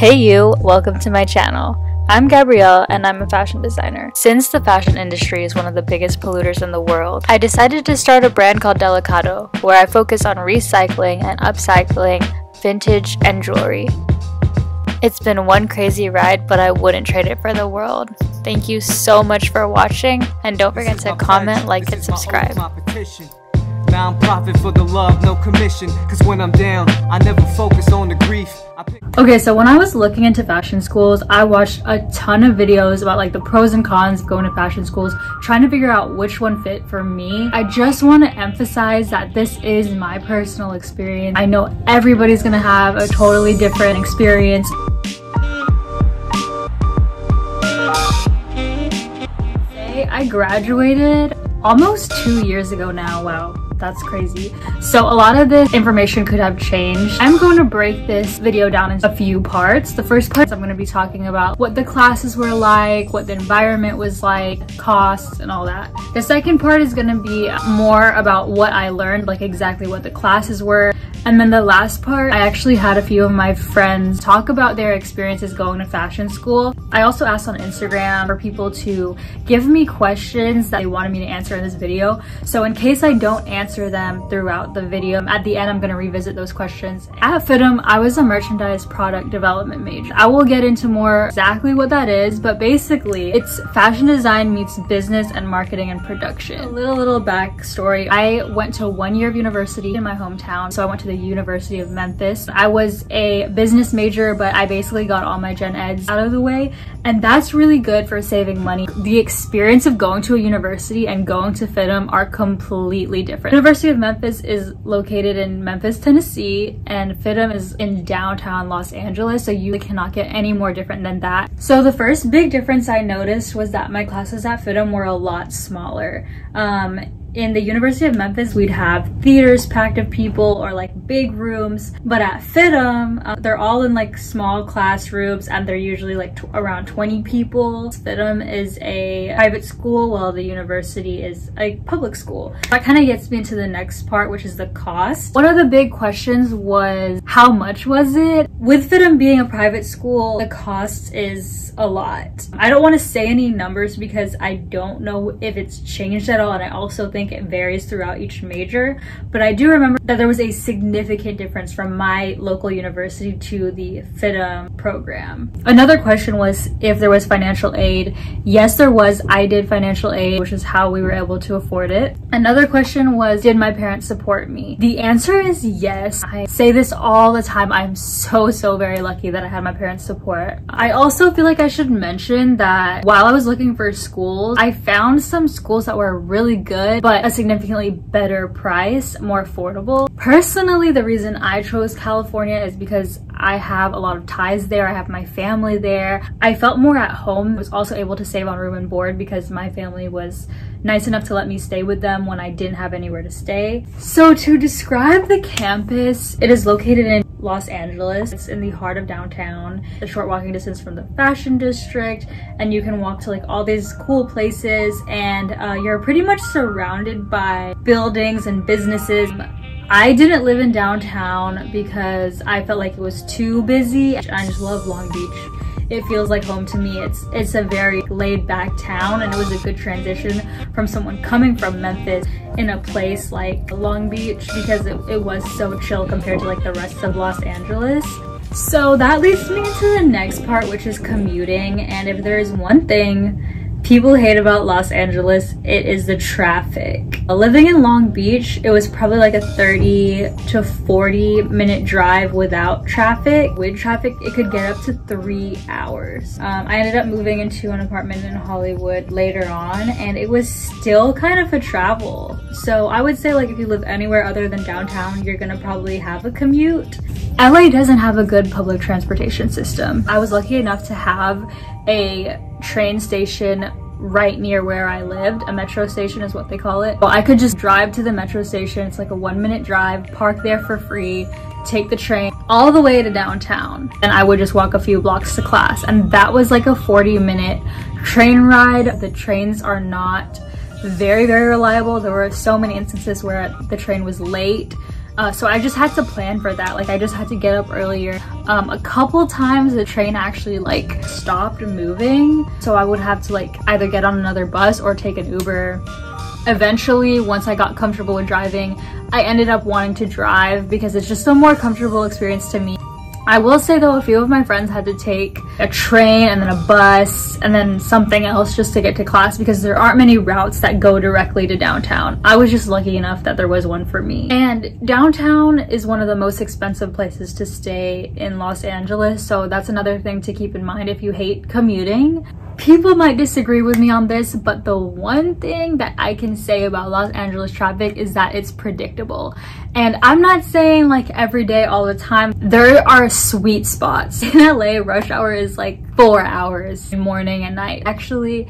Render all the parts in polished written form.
Hey you, welcome to my channel. I'm Gabrielle and I'm a fashion designer. Since the fashion industry is one of the biggest polluters in the world, I decided to start a brand called Delicado, where I focus on recycling and upcycling vintage and jewelry. It's been one crazy ride, but I wouldn't trade it for the world. Thank you so much for watching, and don't forget to comment, like, and subscribe. Non-profit for the love, no commission. Cause when I'm down, I never focus on the grief. Okay, so when I was looking into fashion schools, I watched a ton of videos about like the pros and cons of going to fashion schools, trying to figure out which one fit for me. I just want to emphasize that this is my personal experience. I know everybody's gonna have a totally different experience. I graduated almost 2 years ago now. Wow, that's crazy. So a lot of this information could have changed. I'm going to break this video down into a few parts. The first part, I'm going to be talking about what the classes were like, what the environment was like, costs, and all that. The second part is going to be more about what I learned, like exactly what the classes were. And then the last part, I actually had a few of my friends talk about their experiences going to fashion school. I also asked on Instagram for people to give me questions that they wanted me to answer in this video. So in case I don't answer them throughout the video, at the end I'm going to revisit those questions. At FIDM, I was a merchandise product development major. I will get into more exactly what that is, but basically it's fashion design meets business and marketing and production. A little backstory. I went to 1 year of university in my hometown, so I went to the University of Memphis. I was a business major, but I basically got all my gen eds out of the way, and that's really good for saving money. The experience of going to a university and going to FIDM are completely different. University of Memphis is located in Memphis, Tennessee, and FIDM is in downtown Los Angeles, so you cannot get any more different than that. So the first big difference I noticed was that my classes at FIDM were a lot smaller. In the University of Memphis, we'd have theaters packed of people or like big rooms, but at FIDM, they're all in like small classrooms and they're usually like around 20 people. FIDM is a private school while the university is a public school. That kind of gets me into the next part, which is the cost. One of the big questions was, how much was it? With FIDM being a private school, the cost is a lot. I don't want to say any numbers because I don't know if it's changed at all, and I also think it varies throughout each major, but I do remember that there was a significant difference from my local university to the FIDM program. Another question was if there was financial aid. Yes, there was. I did financial aid, which is how we were able to afford it. Another question was, did my parents support me? The answer is yes. I say this all the time. I'm so very lucky that I had my parents' support. I also feel like I should mention that while I was looking for schools, I found some schools that were really good, but a significantly better price, more affordable. Personally, the reason I chose California is because I have a lot of ties there. I have my family there. I felt more at home. I was also able to save on room and board because my family was nice enough to let me stay with them when I didn't have anywhere to stay. So to describe the campus, it is located in Los Angeles. It's in the heart of downtown, a short walking distance from the fashion district, and you can walk to like all these cool places, and you're pretty much surrounded by buildings and businesses. I didn't live in downtown because I felt like it was too busy. I just love Long Beach. It feels like home to me. It's a very laid back town, and it was a good transition from someone coming from Memphis in a place like Long Beach because it was so chill compared to like the rest of Los Angeles. So that leads me to the next part, which is commuting. And if there is one thing people hate about Los Angeles, it is the traffic. Living in Long Beach, it was probably like a 30 to 40 minute drive without traffic. With traffic, it could get up to 3 hours. I ended up moving into an apartment in Hollywood later on, and it was still kind of a travel. So I would say like if you live anywhere other than downtown, you're gonna probably have a commute. LA doesn't have a good public transportation system. I was lucky enough to have a train station right near where I lived. A metro station is what they call it. Well, I could just drive to the metro station. It's like a 1-minute drive, park there for free, take the train all the way to downtown, and I would just walk a few blocks to class. And that was like a 40-minute train ride. The trains are not very reliable. There were so many instances where the train was late. So I just had to plan for that. Like I just had to get up earlier. A couple times the train actually like stopped moving, so I would have to like either get on another bus or take an Uber. Eventually, once I got comfortable with driving, I ended up wanting to drive because it's just a more comfortable experience to me. I will say though, a few of my friends had to take a train and then a bus and then something else just to get to class because there aren't many routes that go directly to downtown. I was just lucky enough that there was one for me. And downtown is one of the most expensive places to stay in Los Angeles, so that's another thing to keep in mind if you hate commuting. People might disagree with me on this, but the one thing that I can say about Los Angeles traffic is that it's predictable. And I'm not saying like every day all the time. There are sweet spots. In LA, rush hour is like 4 hours, morning and night. Actually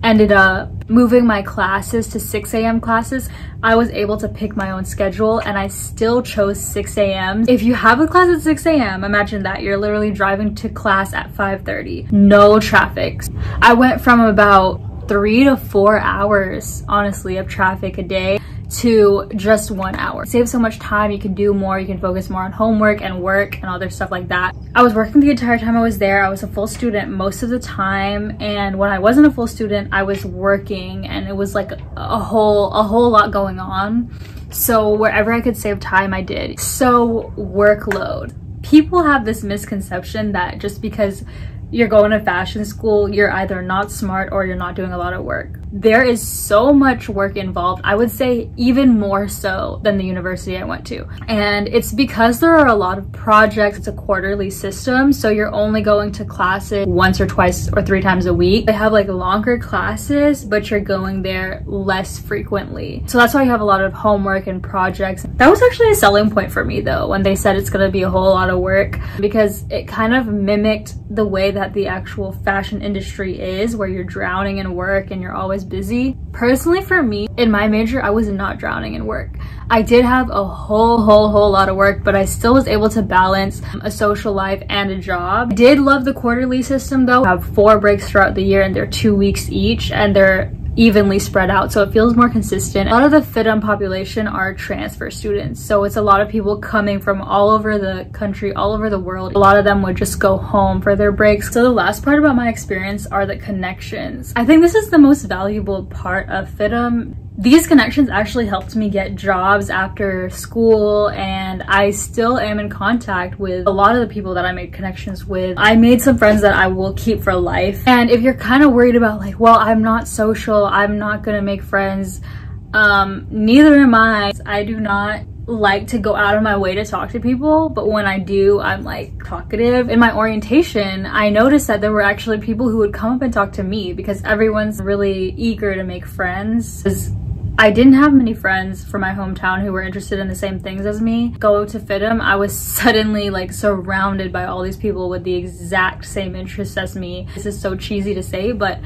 ended up moving my classes to 6 a.m. classes. I was able to pick my own schedule and I still chose 6 a.m. If you have a class at 6 a.m., imagine that. You're literally driving to class at 5:30. No traffic. I went from about 3 to 4 hours, honestly, of traffic a day to just 1 hour. Save so much time, you can do more, you can focus more on homework and work and other stuff like that. I was working the entire time I was there. I was a full student most of the time, and when I wasn't a full student, I was working, and it was like a whole lot going on. So wherever I could save time, I did. So workload. People have this misconception that just because you're going to fashion school, you're either not smart or you're not doing a lot of work. There is so much work involved. I would say even more so than the university I went to. And it's because there are a lot of projects. It's a quarterly system, so you're only going to classes once or twice or 3 times a week. They have like longer classes, but you're going there less frequently. So that's why you have a lot of homework and projects. That was actually a selling point for me though, when they said it's gonna be a whole lot of work, because it kind of mimicked the way that the actual fashion industry is, where you're drowning in work and you're always busy. Personally, for me, in my major, I was not drowning in work. I did have a whole lot of work, but I still was able to balance a social life and a job. I did love the quarterly system though. I have 4 breaks throughout the year and they're 2 weeks each, and they're evenly spread out, so it feels more consistent. A lot of the FIDM population are transfer students, so it's a lot of people coming from all over the country, all over the world. A lot of them would just go home for their breaks. So the last part about my experience are the connections. I think this is the most valuable part of FIDM. These connections actually helped me get jobs after school, and I still am in contact with a lot of the people that I made connections with. I made some friends that I will keep for life. And if you're kind of worried about like, well, I'm not social, I'm not gonna make friends, neither am I. I do not like to go out of my way to talk to people, but when I do, I'm like talkative. In my orientation, I noticed that there were actually people who would come up and talk to me because everyone's really eager to make friends. I didn't have many friends from my hometown who were interested in the same things as me. Going to FIDM, I was suddenly like surrounded by all these people with the exact same interests as me. This is so cheesy to say, but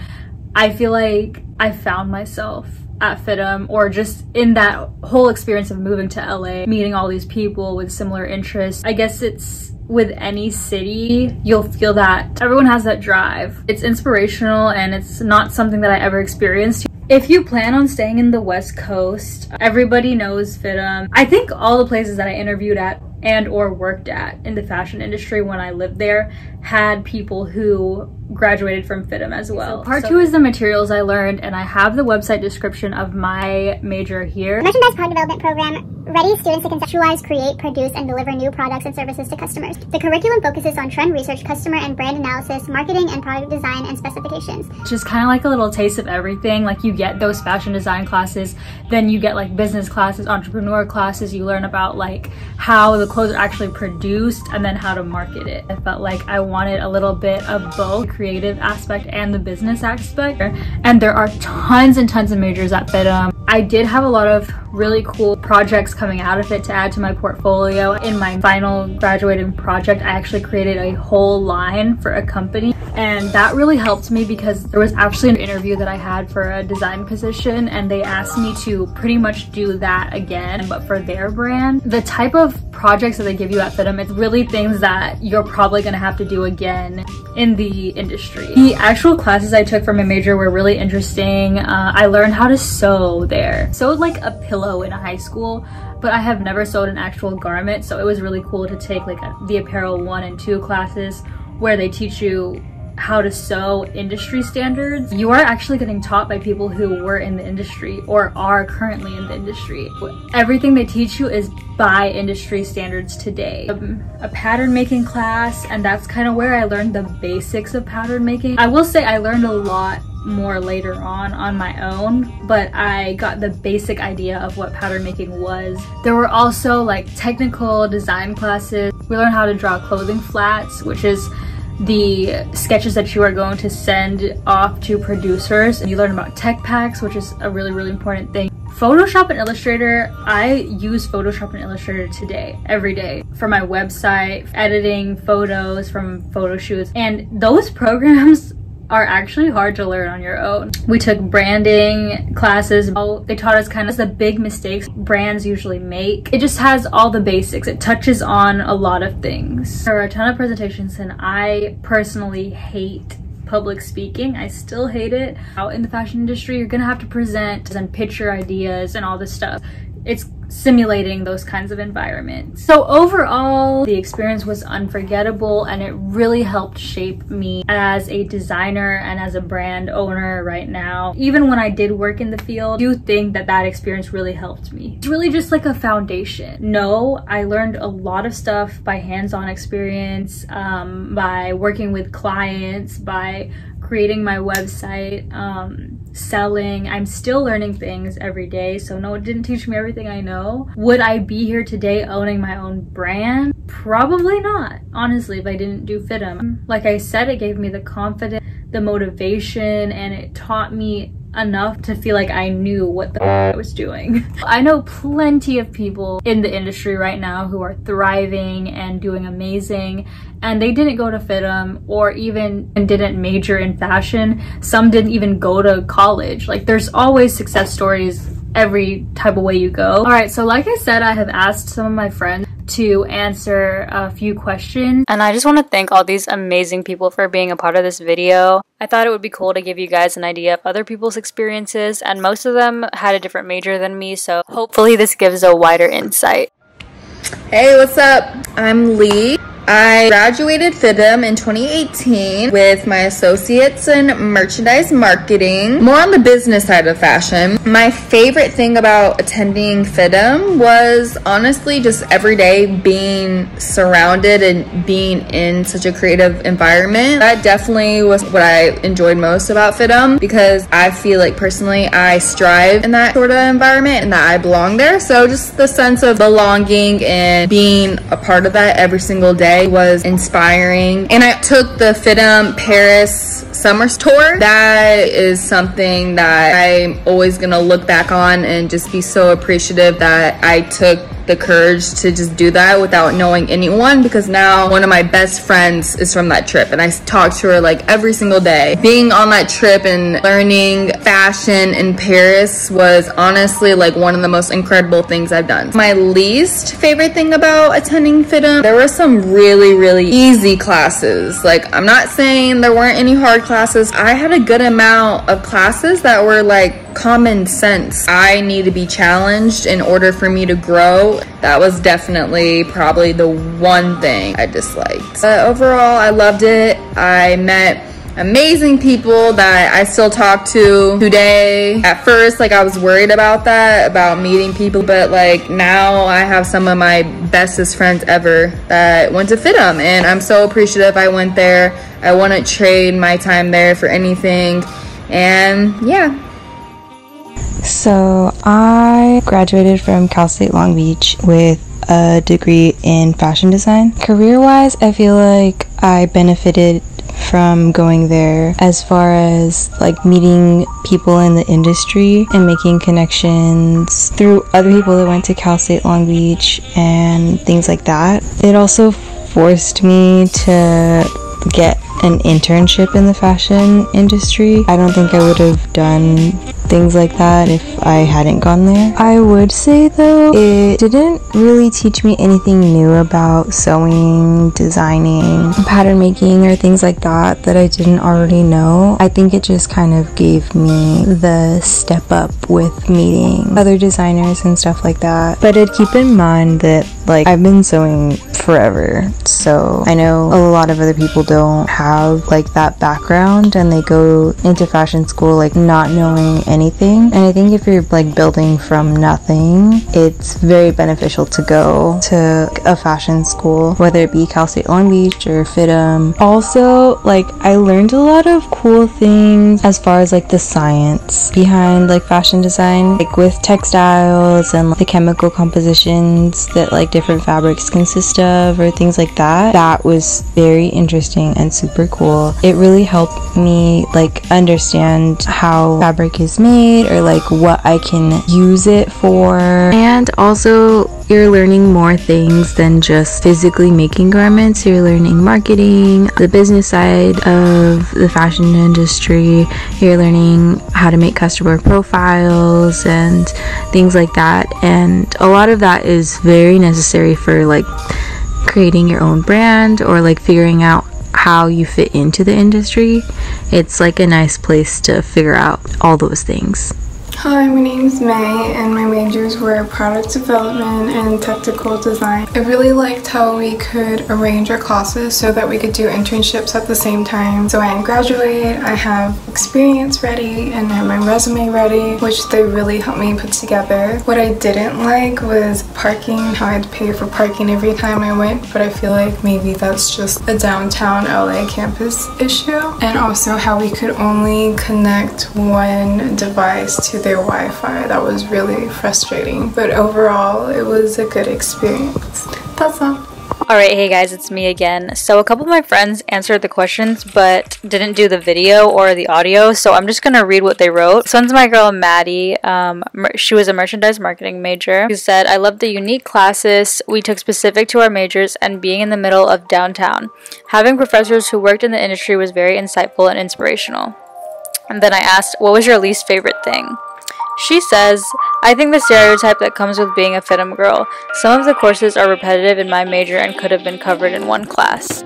I feel like I found myself at FIDM, or just in that whole experience of moving to LA, meeting all these people with similar interests. I guess it's with any city, you'll feel that everyone has that drive. It's inspirational, and it's not something that I ever experienced. If you plan on staying in the West Coast, everybody knows FIDM. I think all the places that I interviewed at and or worked at in the fashion industry when I lived there had people who graduated from FIDM as well. So part 2 is the materials I learned, and I have the website description of my major here. Merchandise product development program readies students to conceptualize, create, produce, and deliver new products and services to customers. The curriculum focuses on trend research, customer and brand analysis, marketing, and product design and specifications. Just kind of like a little taste of everything. Like you get those fashion design classes, then you get like business classes, entrepreneur classes. You learn about like how the clothes are actually produced and then how to market it. I felt like I wanted a little bit of both, the creative aspect and the business aspect. And there are tons and tons of majors at FIDM. I did have a lot of really cool projects coming out of it to add to my portfolio. In my final graduating project, I actually created a whole line for a company, and that really helped me because there was actually an interview that I had for a design position, and they asked me to pretty much do that again, but for their brand. The type of projects that they give you at FIDM, it's really things that you're probably gonna have to do again in the industry. The actual classes I took for my major were really interesting. I learned how to sew there. Sewed like a pillow in high school. but I have never sewed an actual garment, so it was really cool to take like the apparel 1 and 2 classes where they teach you how to sew industry standards. You are actually getting taught by people who were in the industry or are currently in the industry. Everything they teach you is by industry standards today. A pattern making class, and that's kind of where I learned the basics of pattern making. I will say I learned a lot more later on my own, but I got the basic idea of what pattern making was. There were also like technical design classes. We learned how to draw clothing flats, which is the sketches that you are going to send off to producers. And you learn about tech packs, which is a really important thing. Photoshop and Illustrator, I use Photoshop and Illustrator today, every day, for my website, editing photos from photo shoots, and those programs are actually hard to learn on your own. We took branding classes. They taught us kind of the big mistakes brands usually make. It just has all the basics. It touches on a lot of things. There are a ton of presentations, and I personally hate public speaking. I still hate it. Out in the fashion industry, you're gonna have to present and pitch your ideas and all this stuff. It's simulating those kinds of environments. So overall, the experience was unforgettable, and it really helped shape me as a designer and as a brand owner right now. Even when I did work in the field, I do think that that experience really helped me. It's really just like a foundation. No, I learned a lot of stuff by hands-on experience, by working with clients, by creating my website, selling. I'm still learning things every day, so no, it didn't teach me everything I know. Would I be here today owning my own brand? Probably not, honestly, if I didn't do FIDM. Like I said, it gave me the confidence, the motivation, and it taught me enough to feel like I knew what the I was doing. I know plenty of people in the industry right now who are thriving and doing amazing, and they didn't go to FIDM or even didn't major in fashion. Some didn't even go to college. Like, there's always success stories every type of way you go. All right, so like I said, I have asked some of my friends to answer a few questions, and I just want to thank all these amazing people for being a part of this video. I thought it would be cool to give you guys an idea of other people's experiences, and most of them had a different major than me, so hopefully this gives a wider insight. Hey, what's up? I'm Lee. I graduated FIDM in 2018 with my associates in merchandise marketing, more on the business side of fashion. My favorite thing about attending FIDM was honestly just every day being surrounded and being in such a creative environment. That definitely was what I enjoyed most about FIDM, because I feel like personally I strive in that sort of environment and that I belong there. So just the sense of belonging and being a part of that every single day was inspiring. And I took the FIDM Paris summer tour. That is something that I'm always gonna look back on and just be so appreciative that I took the courage to just do that without knowing anyone, because now one of my best friends is from that trip and I talk to her like every single day. Being on that trip and learning fashion in Paris was honestly like one of the most incredible things I've done. My least favorite thing about attending FIDM, there were some really easy classes. Like, I'm not saying there weren't any hard classes. I had a good amount of classes that were like common sense. I need to be challenged in order for me to grow. That was definitely probably the one thing I disliked. But overall, I loved it. I met amazing people that I still talk to today. At first, like, I was worried about that, about meeting people, but like now I have some of my bestest friends ever that went to FIDM, and I'm so appreciative I went there. I wouldn't trade my time there for anything. And yeah. So I graduated from Cal State Long Beach with a degree in fashion design. Career-wise, I feel like I benefited from going there as far as like meeting people in the industry and making connections through other people that went to Cal State Long Beach and things like that. It also forced me to get an internship in the fashion industry. I don't think I would have done things like that if I hadn't gone there. I would say though, it didn't really teach me anything new about sewing, designing, pattern making, or things like that I didn't already know. I think it just kind of gave me the step up with meeting other designers and stuff like that. But I'd keep in mind that like I've been sewing forever, so I know a lot of other people don't have like that background and they go into fashion school like not knowing anything. And I think if you're like building from nothing, it's very beneficial to go to a fashion school, whether it be Cal State Long Beach or FIDM. Also, like I learned a lot of cool things as far as like the science behind like fashion design, like with textiles and like, the chemical compositions that like different fabrics consist of or things like that. That was very interesting and super cool. It really helped me like understand how fabric is made or like what I can use it for. And also you're learning more things than just physically making garments. You're learning marketing, the business side of the fashion industry. You're learning how to make customer profiles and things like that. And a lot of that is very necessary for like creating your own brand or like figuring out how you fit into the industry. It's like a nice place to figure out all those things. Hi, my name is May and my majors were product development and technical design. I really liked how we could arrange our classes so that we could do internships at the same time. So when I graduate, I have experience ready and I have my resume ready, which they really helped me put together. What I didn't like was parking, how I had to pay for parking every time I went, but I feel like maybe that's just a downtown LA campus issue. And also how we could only connect one device to their Wi-Fi. That was really frustrating, but overall it was a good experience. That's all. Alright, hey guys, it's me again. So a couple of my friends answered the questions but didn't do the video or the audio, so I'm just gonna read what they wrote. This one's my girl Maddie. She was a merchandise marketing major. She said, I love the unique classes we took specific to our majors and being in the middle of downtown. Having professors who worked in the industry was very insightful and inspirational. And then I asked, what was your least favorite thing? She says, I think the stereotype that comes with being a FIDM girl. Some of the courses are repetitive in my major and could have been covered in one class.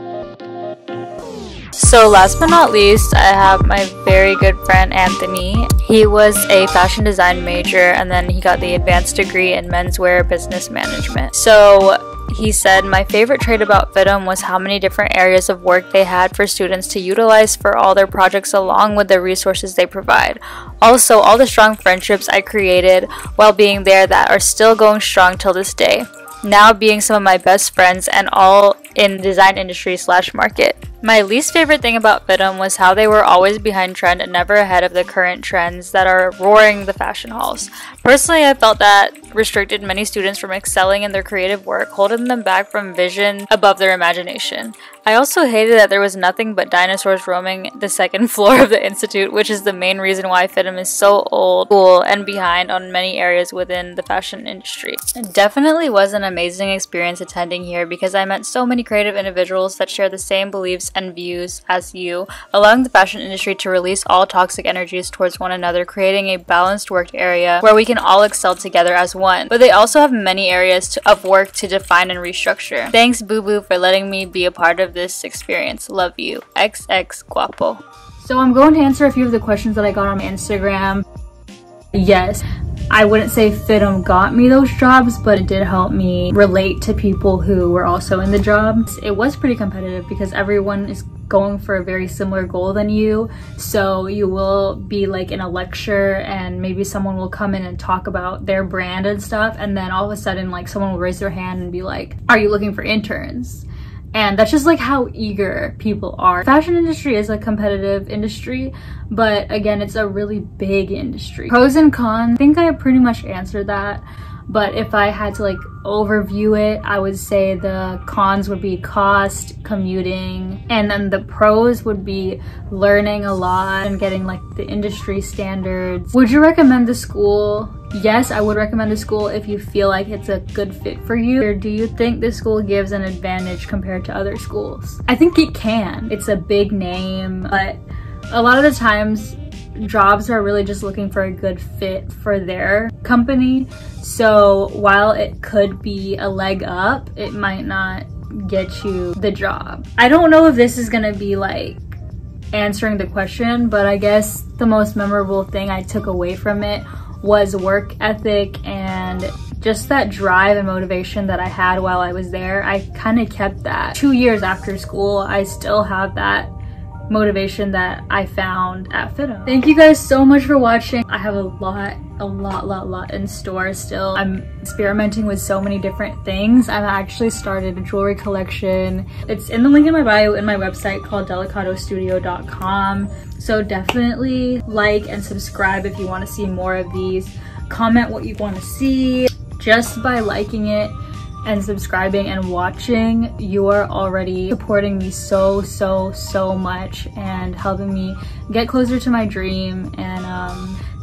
So last but not least, I have my very good friend Anthony. He was a fashion design major and then he got the advanced degree in menswear business management. So he said, my favorite trait about FIDM was how many different areas of work they had for students to utilize for all their projects along with the resources they provide. Also, all the strong friendships I created while being there that are still going strong till this day. Now being some of my best friends and all in the design industry / market. My least favorite thing about FIDM was how they were always behind trend and never ahead of the current trends that are roaring the fashion halls. Personally, I felt that restricted many students from excelling in their creative work, holding them back from vision above their imagination. I also hated that there was nothing but dinosaurs roaming the second floor of the institute, which is the main reason why FIDM is so old, cool, and behind on many areas within the fashion industry. It definitely was an amazing experience attending here because I met so many creative individuals that share the same beliefs and views as you, allowing the fashion industry to release all toxic energies towards one another, creating a balanced work area where we can all excel together as one. But they also have many areas of work to define and restructure. Thanks Boo Boo for letting me be a part of this experience. Love you. XX Guapo. So I'm going to answer a few of the questions that I got on Instagram. Yes, I wouldn't say FIDM got me those jobs, but it did help me relate to people who were also in the jobs. It was pretty competitive because everyone is going for a very similar goal than you. So you will be like in a lecture and maybe someone will come in and talk about their brand and stuff, and then all of a sudden like someone will raise their hand and be like, are you looking for interns? And that's just like how eager people are. Fashion industry is a competitive industry, but again, it's a really big industry. Pros and cons, I think I pretty much answered that. But if I had to like overview it, I would say the cons would be cost, commuting, and then the pros would be learning a lot and getting like the industry standards. Would you recommend the school? Yes, I would recommend the school if you feel like it's a good fit for you. Or do you think this school gives an advantage compared to other schools? I think it can. It's a big name, but a lot of the times jobs are really just looking for a good fit for their company. So while it could be a leg up, it might not get you the job. I don't know if this is gonna be like answering the question, but I guess the most memorable thing I took away from it was work ethic and just that drive and motivation that I had while I was there. I kind of kept that. 2 years after school, I still have that motivation that I found at FIDM. Thank you guys so much for watching. I have a lot in store still. I'm experimenting with so many different things. I've actually started a jewelry collection. It's in the link in my bio in my website called delicatostudio.com. So definitely like and subscribe if you want to see more of these. Comment what you want to see. Just by liking it and subscribing and watching, you are already supporting me so much and helping me get closer to my dream. And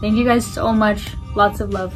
thank you guys so much. Lots of love.